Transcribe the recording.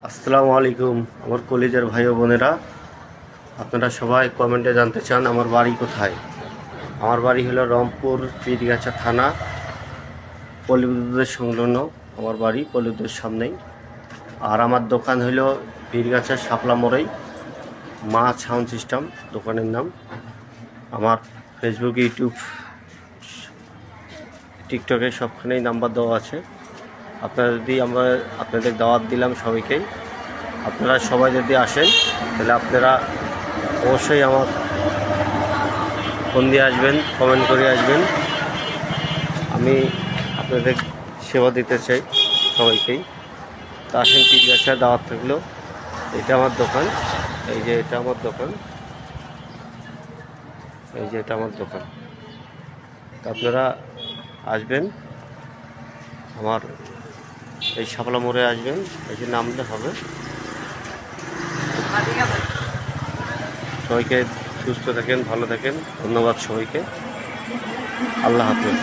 আসসালামু আলাইকুম আমার কলেজের ভাই ও বোনেরা, আপনারা সবাই কমেন্টে জানতে চান আমার বাড়ি কোথায়। আমার বাড়ি হলো রংপুর পীরগাছা থানা, পল্লী বিদ্যুতের সংলগ্ন আমার বাড়ি, পল্লী বিদ্যুতের সামনেই। আর আমার দোকান হলো পীরগাছা শাপলা মোড়েই, মা সাউন্ড সিস্টেম দোকানের নাম। আমার ফেসবুক, ইউটিউব, টিকটকে সবখানেই নাম্বার দেওয়া আছে। আপনাদের দাওয়াত দিলাম সবাইকেই। আপনারা সবাই যদি আসেন তাহলে আপনারা অবশ্যই আমার ফোন দিয়ে আসবেন, কমেন্ট করে আসবেন। আমি আপনাদের সেবা দিতে চাই সবাইকেই। তা আসেন, পীরগাছা দাওয়াত থাকলো। এটা আমার দোকান, এই যে এটা আমার দোকান, এই যে এটা আমার দোকান। তা আপনারা আসবেন, আমার এই শাপলা মোড়ে আসবেন, এই যে নামলে হবে। সবাইকে সুস্থ থাকেন, ভালো থাকেন, ধন্যবাদ সবাইকে। আল্লাহ হাফেজ।